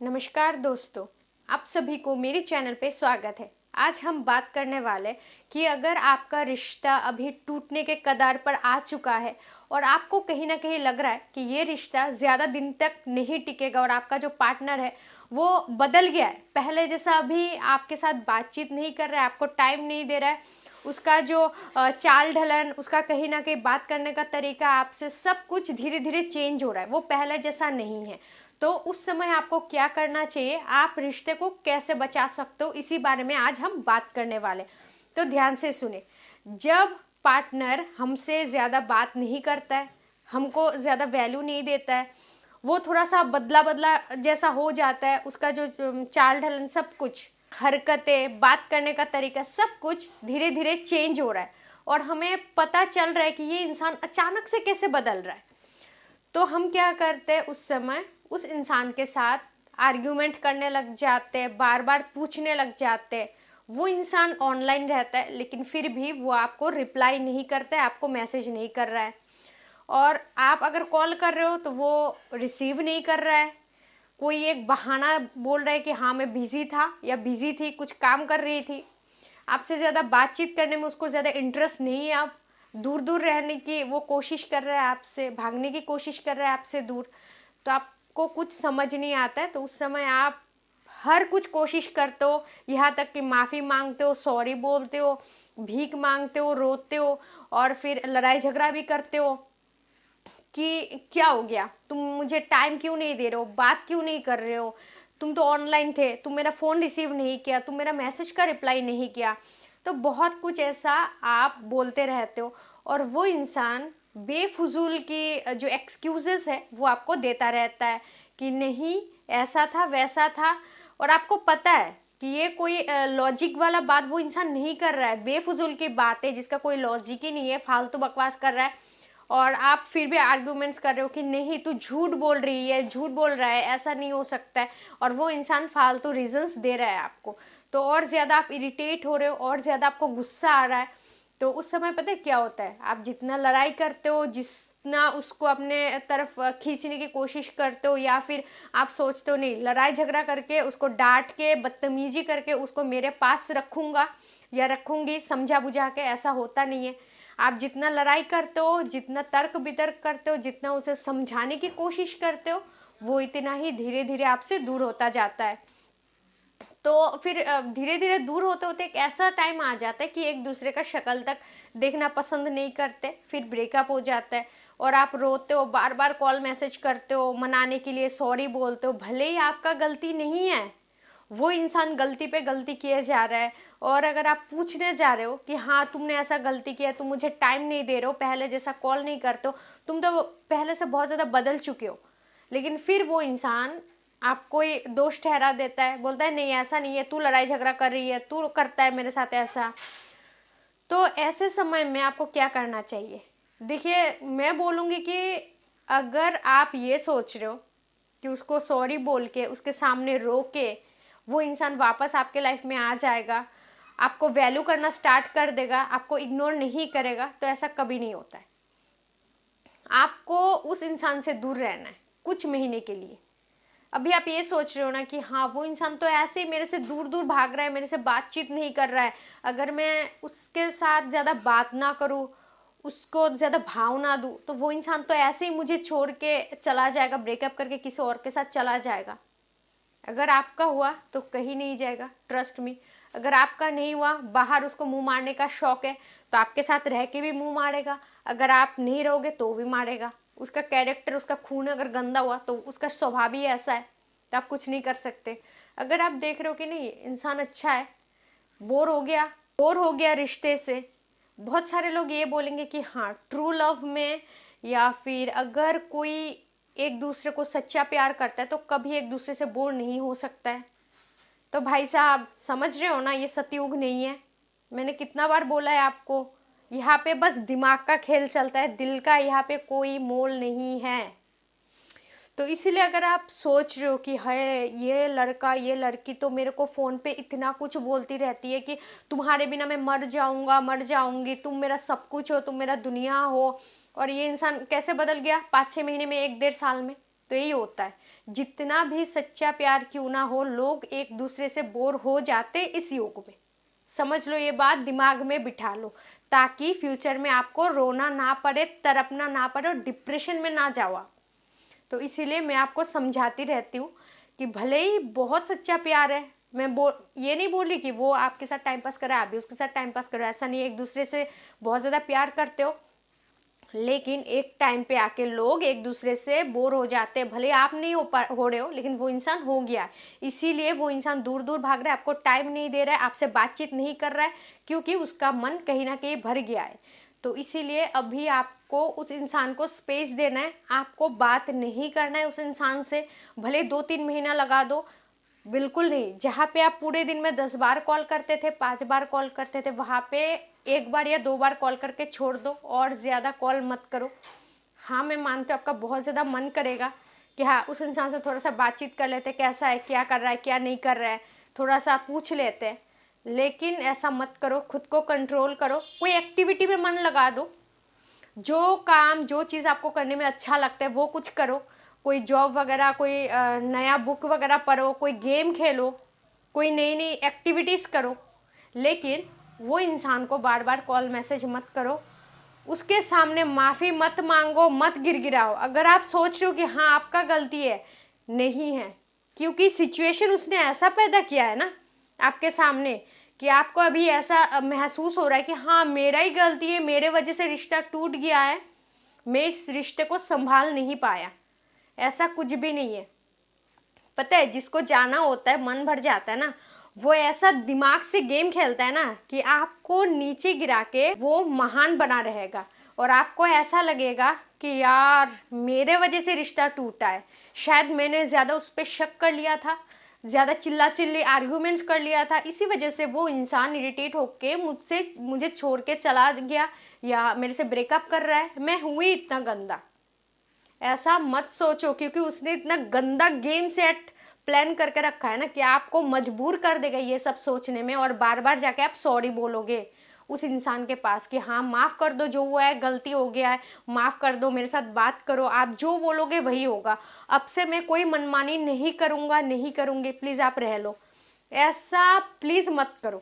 नमस्कार दोस्तों, आप सभी को मेरे चैनल पे स्वागत है। आज हम बात करने वाले कि अगर आपका रिश्ता अभी टूटने के कगार पर आ चुका है और आपको कहीं ना कहीं लग रहा है कि ये रिश्ता ज़्यादा दिन तक नहीं टिकेगा और आपका जो पार्टनर है वो बदल गया है, पहले जैसा अभी आपके साथ बातचीत नहीं कर रहा है, आपको टाइम नहीं दे रहा है, उसका जो चाल ढलन, उसका कहीं ना कहीं बात करने का तरीका, आपसे सब कुछ धीरे धीरे चेंज हो रहा है, वो पहले जैसा नहीं है। तो उस समय आपको क्या करना चाहिए, आप रिश्ते को कैसे बचा सकते हो, इसी बारे में आज हम बात करने वाले। तो ध्यान से सुने। जब पार्टनर हमसे ज़्यादा बात नहीं करता है, हमको ज़्यादा वैल्यू नहीं देता है, वो थोड़ा सा बदला बदला जैसा हो जाता है, उसका जो चाल ढलन, सब कुछ, हरकतें, बात करने का तरीका, सब कुछ धीरे धीरे चेंज हो रहा है और हमें पता चल रहा है कि ये इंसान अचानक से कैसे बदल रहा है, तो हम क्या करते हैं, उस समय उस इंसान के साथ आर्ग्यूमेंट करने लग जाते हैं, बार बार पूछने लग जाते हैं। वो इंसान ऑनलाइन रहता है लेकिन फिर भी वो आपको रिप्लाई नहीं करता है, आपको मैसेज नहीं कर रहा है, और आप अगर कॉल कर रहे हो तो वो रिसीव नहीं कर रहा है। कोई एक बहाना बोल रहा है कि हाँ मैं बिजी था या बिजी थी, कुछ काम कर रही थी। आपसे ज़्यादा बातचीत करने में उसको ज़्यादा इंटरेस्ट नहीं है, आप दूर दूर रहने की वो कोशिश कर रहा है, आपसे भागने की कोशिश कर रहा है आपसे दूर। तो आपको कुछ समझ नहीं आता है, तो उस समय आप हर कुछ कोशिश करते हो, यहाँ तक कि माफ़ी मांगते हो, सॉरी बोलते हो, भीख मांगते हो, रोते हो, और फिर लड़ाई झगड़ा भी करते हो कि क्या हो गया, तुम मुझे टाइम क्यों नहीं दे रहे हो, बात क्यों नहीं कर रहे हो, तुम तो ऑनलाइन थे, तुम मेरा फ़ोन रिसीव नहीं किया, तुम मेरा मैसेज का रिप्लाई नहीं किया। तो बहुत कुछ ऐसा आप बोलते रहते हो और वो इंसान बेफजूल की जो एक्सक्यूजेस है वो आपको देता रहता है कि नहीं ऐसा था वैसा था, और आपको पता है कि ये कोई लॉजिक वाला बात वो इंसान नहीं कर रहा है, बेफजूल की बात है जिसका कोई लॉजिक ही नहीं है, फालतू बकवास कर रहा है, और आप फिर भी आर्ग्यूमेंट्स कर रहे हो कि नहीं तू झूठ बोल रही है, झूठ बोल रहा है, ऐसा नहीं हो सकता है, और वो इंसान फालतू रीजंस दे रहा है आपको, तो और ज़्यादा आप इरिटेट हो रहे हो, और ज़्यादा आपको गुस्सा आ रहा है। तो उस समय पता है क्या होता है, आप जितना लड़ाई करते हो, जितना उसको अपने तरफ खींचने की कोशिश करते हो, या फिर आप सोचते हो नहीं लड़ाई झगड़ा करके उसको डांट के बदतमीजी करके उसको मेरे पास रखूँगा या रखूँगी समझा बुझा के, ऐसा होता नहीं है। आप जितना लड़ाई करते हो, जितना तर्क वितर्क करते हो, जितना उसे समझाने की कोशिश करते हो, वो इतना ही धीरे धीरे आपसे दूर होता जाता है। तो फिर धीरे धीरे दूर होते होते एक ऐसा टाइम आ जाता है कि एक दूसरे का शक्ल तक देखना पसंद नहीं करते, फिर ब्रेकअप हो जाता है और आप रोते हो, बार बार कॉल मैसेज करते हो, मनाने के लिए सॉरी बोलते हो, भले ही आपका गलती नहीं है, वो इंसान गलती पे गलती किए जा रहा है, और अगर आप पूछने जा रहे हो कि हाँ तुमने ऐसा गलती किया, तुम मुझे टाइम नहीं दे रहे हो, पहले जैसा कॉल नहीं करते हो, तुम तो पहले से बहुत ज़्यादा बदल चुके हो, लेकिन फिर वो इंसान आपको ये दोष ठहरा देता है, बोलता है नहीं ऐसा नहीं है, तू लड़ाई झगड़ा कर रही है, तू करता है मेरे साथ ऐसा। तो ऐसे समय में आपको क्या करना चाहिए, देखिए मैं बोलूँगी कि अगर आप ये सोच रहे हो कि उसको सॉरी बोल के उसके सामने रो के वो इंसान वापस आपके लाइफ में आ जाएगा, आपको वैल्यू करना स्टार्ट कर देगा, आपको इग्नोर नहीं करेगा, तो ऐसा कभी नहीं होता है। आपको उस इंसान से दूर रहना है कुछ महीने के लिए। अभी आप ये सोच रहे हो ना कि हाँ वो इंसान तो ऐसे ही मेरे से दूर दूर भाग रहा है, मेरे से बातचीत नहीं कर रहा है, अगर मैं उसके साथ ज़्यादा बात ना करूँ, उसको ज़्यादा भाव ना दूँ, तो वो इंसान तो ऐसे ही मुझे छोड़ के चला जाएगा, ब्रेकअप करके किसी और के साथ चला जाएगा। अगर आपका हुआ तो कहीं नहीं जाएगा, ट्रस्ट मी। अगर आपका नहीं हुआ, बाहर उसको मुंह मारने का शौक है, तो आपके साथ रह के भी मुंह मारेगा, अगर आप नहीं रहोगे तो भी मारेगा। उसका कैरेक्टर, उसका खून अगर गंदा हुआ तो उसका स्वभाव ही ऐसा है, तो आप कुछ नहीं कर सकते। अगर आप देख रहे हो कि नहीं इंसान अच्छा है, बोर हो गया रिश्ते से, बहुत सारे लोग ये बोलेंगे कि हाँ ट्रू लव में, या फिर अगर कोई एक दूसरे को सच्चा प्यार करता है तो कभी एक दूसरे से बोर नहीं हो सकता है। तो भाई साहब समझ रहे हो ना, ये सतयुग नहीं है। मैंने कितना बार बोला है आपको, यहाँ पे बस दिमाग का खेल चलता है, दिल का यहाँ पे कोई मोल नहीं है। तो इसीलिए अगर आप सोच रहे हो कि है ये लड़का ये लड़की तो मेरे को फ़ोन पे इतना कुछ बोलती रहती है कि तुम्हारे बिना मैं मर जाऊंगा मर जाऊंगी, तुम मेरा सब कुछ हो, तुम मेरा दुनिया हो, और ये इंसान कैसे बदल गया 5-6 महीने में, 1-1.5 साल में, तो यही होता है जितना भी सच्चा प्यार क्यों ना हो, लोग एक दूसरे से बोर हो जाते इस युग में। समझ लो, ये बात दिमाग में बिठा लो, ताकि फ्यूचर में आपको रोना ना पड़े, तड़पना ना पड़े और डिप्रेशन में ना जाओ आप। तो इसीलिए मैं आपको समझाती रहती हूँ कि भले ही बहुत सच्चा प्यार है, मैं ये नहीं बोल रही कि वो आपके साथ टाइम पास करे, आप भी उसके साथ टाइम पास करो, ऐसा नहीं है, एक दूसरे से बहुत ज़्यादा प्यार करते हो, लेकिन एक टाइम पे आके लोग एक दूसरे से बोर हो जाते हैं। भले आप नहीं हो रहे हो, लेकिन वो इंसान हो गया है, इसीलिए वो इंसान दूर दूर भाग रहा है, आपको टाइम नहीं दे रहा है, आपसे बातचीत नहीं कर रहा है, क्योंकि उसका मन कहीं ना कहीं भर गया है। तो इसीलिए अभी आपको उस इंसान को स्पेस देना है, आपको बात नहीं करना है उस इंसान से, भले 2-3 महीना लगा दो, बिल्कुल नहीं। जहाँ पे आप पूरे दिन में 10 बार कॉल करते थे, 5 बार कॉल करते थे, वहाँ पे 1 बार या 2 बार कॉल करके छोड़ दो, और ज़्यादा कॉल मत करो। हाँ, मैं मानती हूँ आपका बहुत ज़्यादा मन करेगा कि हाँ, उस इंसान से थोड़ा सा बातचीत कर लेते, कैसा है, क्या कर रहा है, क्या नहीं कर रहा है, थोड़ा सा पूछ लेते हैं, लेकिन ऐसा मत करो, खुद को कंट्रोल करो, कोई एक्टिविटी में मन लगा दो, जो काम, जो चीज़ आपको करने में अच्छा लगता है वो कुछ करो, कोई जॉब वगैरह, कोई नया बुक वगैरह पढ़ो, कोई गेम खेलो, कोई नई नई एक्टिविटीज़ करो, लेकिन वो इंसान को बार बार कॉल मैसेज मत करो, उसके सामने माफ़ी मत मांगो, मत गिड़गिड़ाओ। अगर आप सोच रहे हो कि हाँ आपका गलती है, नहीं है, क्योंकि सिचुएशन उसने ऐसा पैदा किया है ना आपके सामने कि आपको अभी ऐसा महसूस हो रहा है कि हाँ मेरा ही गलती है, मेरे वजह से रिश्ता टूट गया है, मैं इस रिश्ते को संभाल नहीं पाया। ऐसा कुछ भी नहीं है। पता है, जिसको जाना होता है, मन भर जाता है ना, वो ऐसा दिमाग से गेम खेलता है ना कि आपको नीचे गिरा के वो महान बना रहेगा, और आपको ऐसा लगेगा कि यार मेरे वजह से रिश्ता टूटा है, शायद मैंने ज़्यादा उस पर शक कर लिया था, ज़्यादा चिल्ला चिल्ली आर्ग्यूमेंट्स कर लिया था, इसी वजह से वो इंसान इरिटेट होके मुझे छोड़ के चला गया या मेरे से ब्रेकअप कर रहा है, मैं हुई इतना गंदा। ऐसा मत सोचो, क्योंकि उसने इतना गंदा गेम सेट प्लान करके रखा है ना कि आपको मजबूर कर देगा ये सब सोचने में, और बार बार जाके आप सॉरी बोलोगे उस इंसान के पास कि हाँ माफ़ कर दो, जो हुआ है गलती हो गया है, माफ़ कर दो, मेरे साथ बात करो। आप जो बोलोगे वही होगा, अब से मैं कोई मनमानी नहीं करूँगा, नहीं करूँगी, प्लीज़ आप रह लो। ऐसा प्लीज़ मत करो,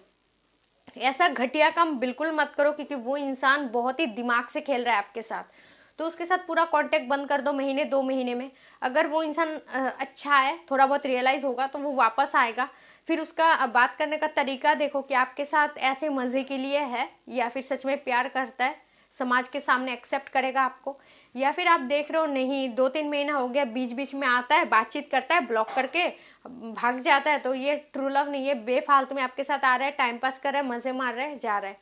ऐसा घटिया काम बिल्कुल मत करो, क्योंकि वो इंसान बहुत ही दिमाग से खेल रहा है आपके साथ। तो उसके साथ पूरा कांटेक्ट बंद कर दो, महीने 2 महीने में। अगर वो इंसान अच्छा है, थोड़ा बहुत रियलाइज़ होगा, तो वो वापस आएगा। फिर उसका बात करने का तरीका देखो कि आपके साथ ऐसे मज़े के लिए है या फिर सच में प्यार करता है, समाज के सामने एक्सेप्ट करेगा आपको, या फिर आप देख रहे हो नहीं 2-3 महीना हो गया, बीच बीच में आता है, बातचीत करता है, ब्लॉक करके भाग जाता है, तो ये ट्रू लव नहीं है, बेफालतू में आपके साथ आ रहा है, टाइम पास कर रहा है, मज़े मार रहा है, जा रहा है।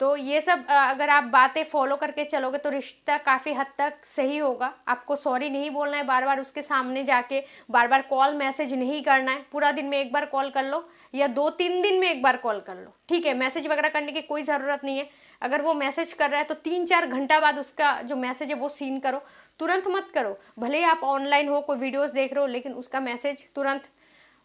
तो ये सब अगर आप बातें फॉलो करके चलोगे तो रिश्ता काफ़ी हद तक सही होगा। आपको सॉरी नहीं बोलना है बार बार उसके सामने जाके, बार बार कॉल मैसेज नहीं करना है, पूरा दिन में 1 बार कॉल कर लो या 2-3 दिन में 1 बार कॉल कर लो, ठीक है। मैसेज वगैरह करने की कोई ज़रूरत नहीं है। अगर वो मैसेज कर रहा है तो 3-4 घंटा बाद उसका जो मैसेज है वो सीन करो, तुरंत मत करो। भले ही आप ऑनलाइन हो, कोई वीडियोज़ देख रहे हो, लेकिन उसका मैसेज तुरंत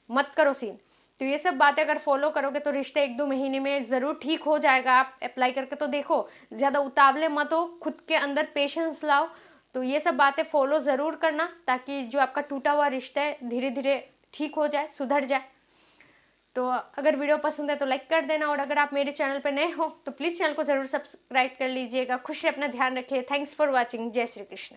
मत करो सीन। तो ये सब बातें अगर फॉलो करोगे तो रिश्ता 1-2 महीने में ज़रूर ठीक हो जाएगा। आप अप्लाई करके तो देखो, ज़्यादा उतावले मत हो, खुद के अंदर पेशेंस लाओ। तो ये सब बातें फॉलो ज़रूर करना, ताकि जो आपका टूटा हुआ रिश्ता है धीरे धीरे ठीक हो जाए, सुधर जाए। तो अगर वीडियो पसंद है तो लाइक कर देना, और अगर आप मेरे चैनल पर नए हो तो प्लीज़ चैनल को ज़रूर सब्सक्राइब कर लीजिएगा। खुश रहे, अपना ध्यान रखिए। Thanks for watching. जय श्री कृष्ण।